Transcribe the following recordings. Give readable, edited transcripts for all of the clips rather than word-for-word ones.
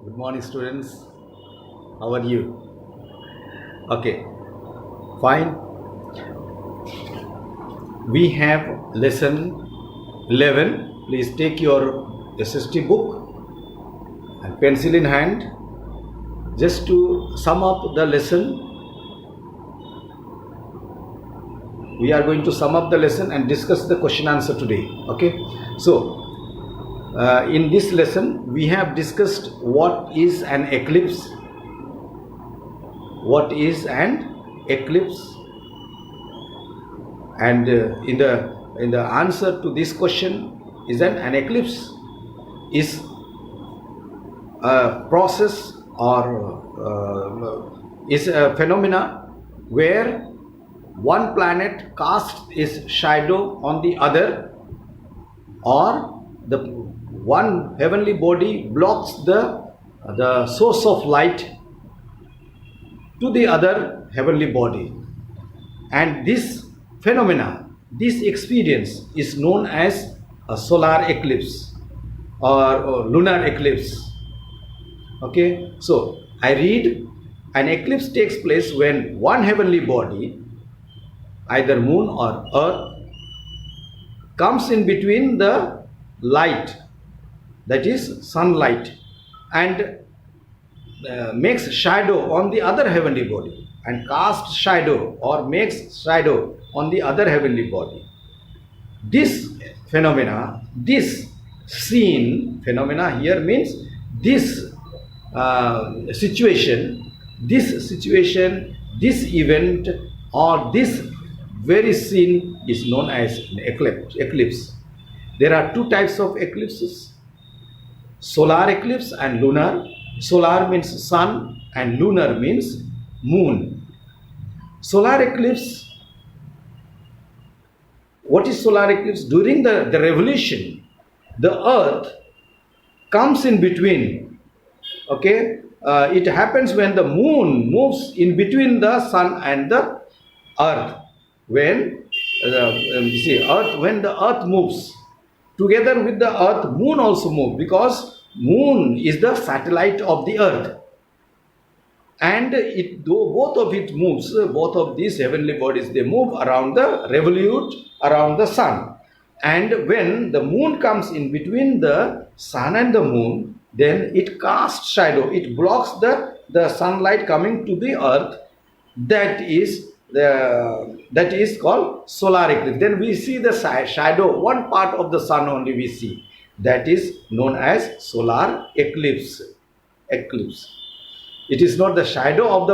Good morning, students. How are you? Okay, fine. We have lesson 11. Please take your SST book and pencil in hand just to sum up the lesson. We are going to sum up the lesson and discuss the question answer today. Okay, so in this lesson we have discussed what is an eclipse. What is an eclipse? And in the answer to this question is an eclipse is a process or is a phenomena where one planet casts its shadow on the other, or the one heavenly body blocks the source of light to the other heavenly body. And this phenomena, this experience is known as a solar eclipse or lunar eclipse. Okay, so I read, an eclipse takes place when one heavenly body, either moon or earth, comes in between the light, that is sunlight, and makes shadow on the other heavenly body, and casts shadow or makes shadow on the other heavenly body. This phenomena, this scene, phenomena here means this situation, this event, or this very scene is known as an eclipse. There are two types of eclipses: solar eclipse and lunar. Solar means sun and lunar means moon. Solar eclipse, what is solar eclipse? During the revolution, the earth comes in between. Okay, it happens when the moon moves in between the sun and the earth. When when the earth moves, together with the earth, moon also moves, because moon is the satellite of the earth, and both of it moves, both of these heavenly bodies, they move around the revolute around the sun. And when the moon comes in between the sun and the moon, then it casts shadow, it blocks the sunlight coming to the earth. That is called solar eclipse. Then we see the shadow, one part of the sun only we see. That is known as solar eclipse. It is not the shadow of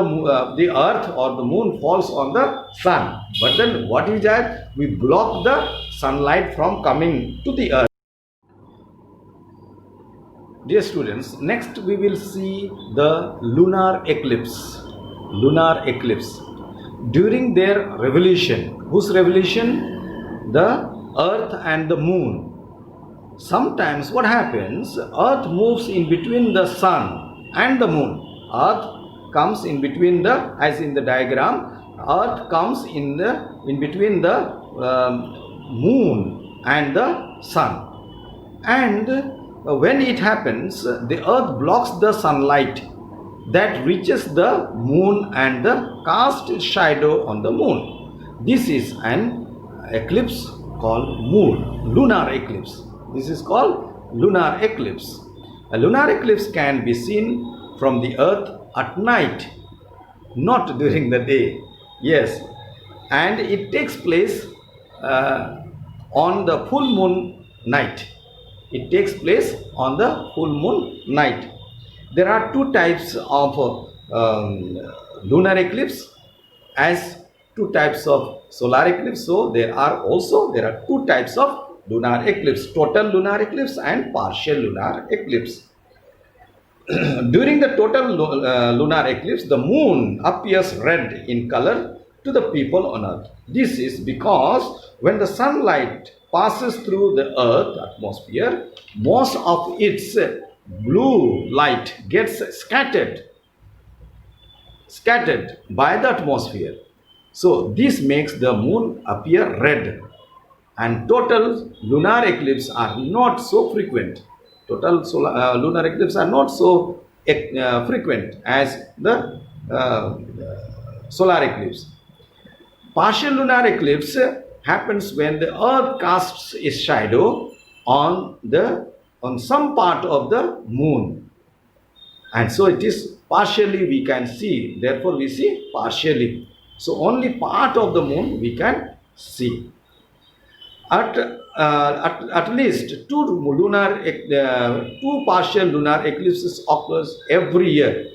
the earth or the moon falls on the sun, but then what is that? We block the sunlight from coming to the earth. Dear students, next we will see the lunar eclipse. Lunar eclipse. During their revolution, whose revolution? The earth and the moon. Sometimes what happens? Earth moves in between the sun and the moon. Earth comes in between as in the diagram, earth comes in between the moon and the sun. And when it happens, the earth blocks the sunlight that reaches the moon and the cast shadow on the moon. This is an eclipse called lunar eclipse. This is called lunar eclipse. A lunar eclipse can be seen from the earth at night, not during the day. Yes, and it takes place on the full moon night. It takes place on the full moon night. There are two types of lunar eclipse, as two types of solar eclipse. So there are two types of lunar eclipse: total lunar eclipse and partial lunar eclipse. During the total lunar eclipse, the moon appears red in color to the people on earth. This is because when the sunlight passes through the earth atmosphere, most of its blue light gets scattered by the atmosphere. So this makes the moon appear red, and total lunar eclipses are not so frequent. Total lunar eclipses are not so frequent as the solar eclipse. Partial lunar eclipse happens when the earth casts its shadow on some part of the moon, and so it is partially we can see, therefore we see partially. So only part of the moon we can see. At least two partial lunar eclipses occurs every year.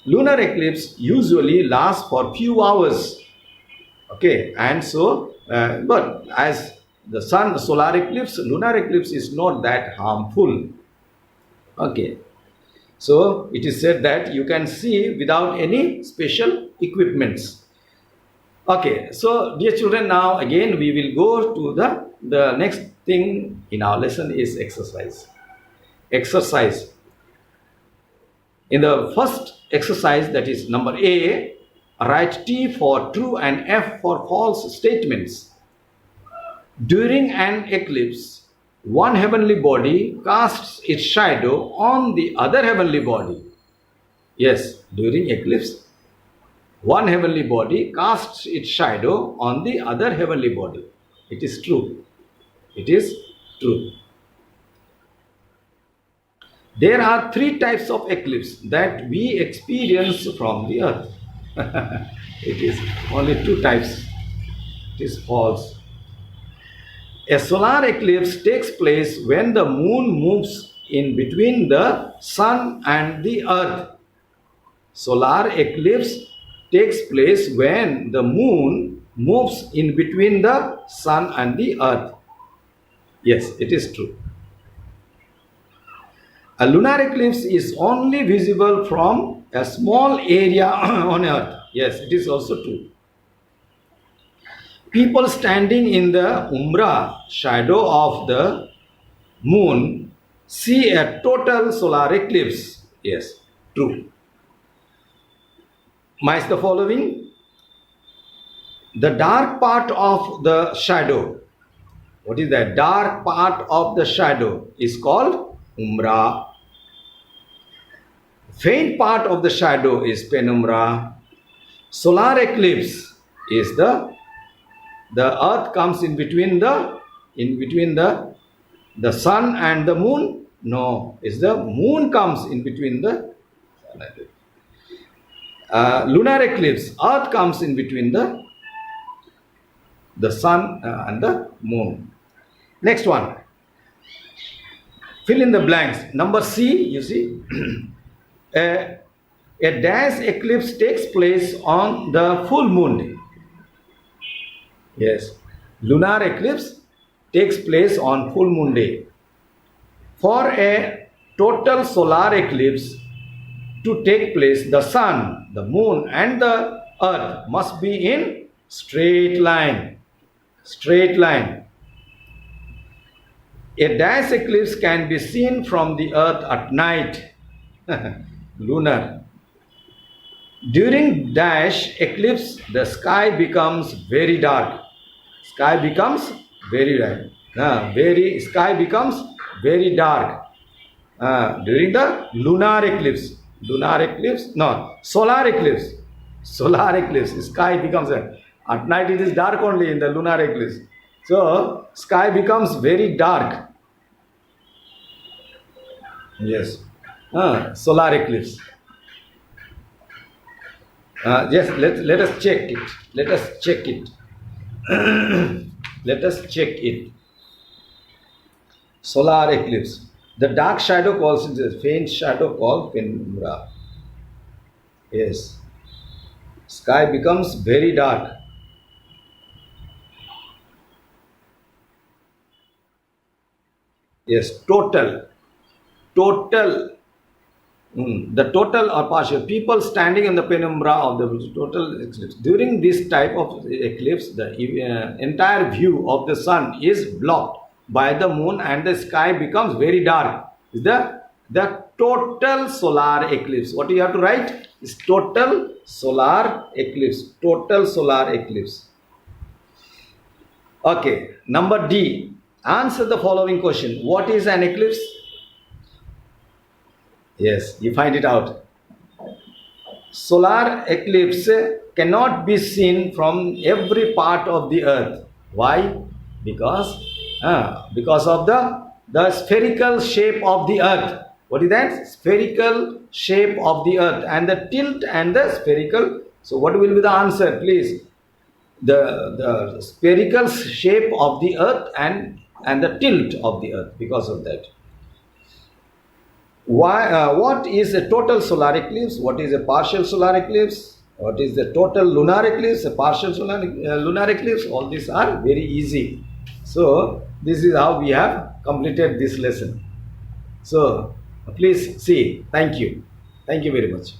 Lunar eclipse usually lasts for few hours. Okay, and so but as the sun solar eclipse, lunar eclipse is not that harmful. Okay, so it is said that you can see without any special equipments. Okay, so dear children, now again we will go to the next thing in our lesson is exercise. Exercise. In the first exercise, that is number A, write T for true and F for false statements. During an eclipse, one heavenly body casts its shadow on the other heavenly body. Yes, during eclipse, one heavenly body casts its shadow on the other heavenly body. It is true. It is true. There are three types of eclipse that we experience from the earth. It is only two types. It is false. A solar eclipse takes place when the moon moves in between the sun and the earth. Solar eclipse takes place when the moon moves in between the sun and the earth. Yes, it is true. A lunar eclipse is only visible from a small area on earth. Yes, it is also true. People standing in the umbra shadow of the moon see a total solar eclipse. Yes, true. Match the following. The dark part of the shadow. What is that? Dark part of the shadow is called umbra. Faint part of the shadow is penumbra. Solar eclipse is the earth comes in between the sun and the moon. No, it's the moon comes in between the lunar eclipse. Earth comes in between the sun and the moon. Next one. Fill in the blanks. Number C, you see. A dash eclipse takes place on the full moon day. Yes, lunar eclipse takes place on full moon day. For a total solar eclipse to take place, the sun, the moon and the earth must be in straight line. Straight line. A dash eclipse can be seen from the earth at night. Lunar. During dash eclipse, the sky becomes very dark. Sky becomes very dark. Sky becomes very dark. During the lunar eclipse. Solar eclipse. Solar eclipse. Sky becomes at night it is dark only in the lunar eclipse. So sky becomes very dark. Yes. Solar eclipse. Yes, let us check it. Let us check it. Let us check it. Solar eclipse. The dark shadow calls it a faint shadow called penumbra. Yes. Sky becomes very dark. Yes, total. The total or partial. People standing in the penumbra of the total eclipse. During this type of eclipse, the entire view of the sun is blocked by the moon and the sky becomes very dark. The total solar eclipse. What you have to write is total solar eclipse. Total solar eclipse. Okay. Number D. Answer the following question. What is an eclipse? Yes, you find it out. Solar eclipse cannot be seen from every part of the earth. Why? Because of the spherical shape of the earth. What is that? Spherical shape of the earth and the tilt and the spherical. So what will be the answer, please? The spherical shape of the earth and the tilt of the earth. Because of that, what is a total solar eclipse, what is a partial solar eclipse, what is the total lunar eclipse, a partial lunar eclipse, all these are very easy. So this is how we have completed this lesson. So please see. Thank you very much.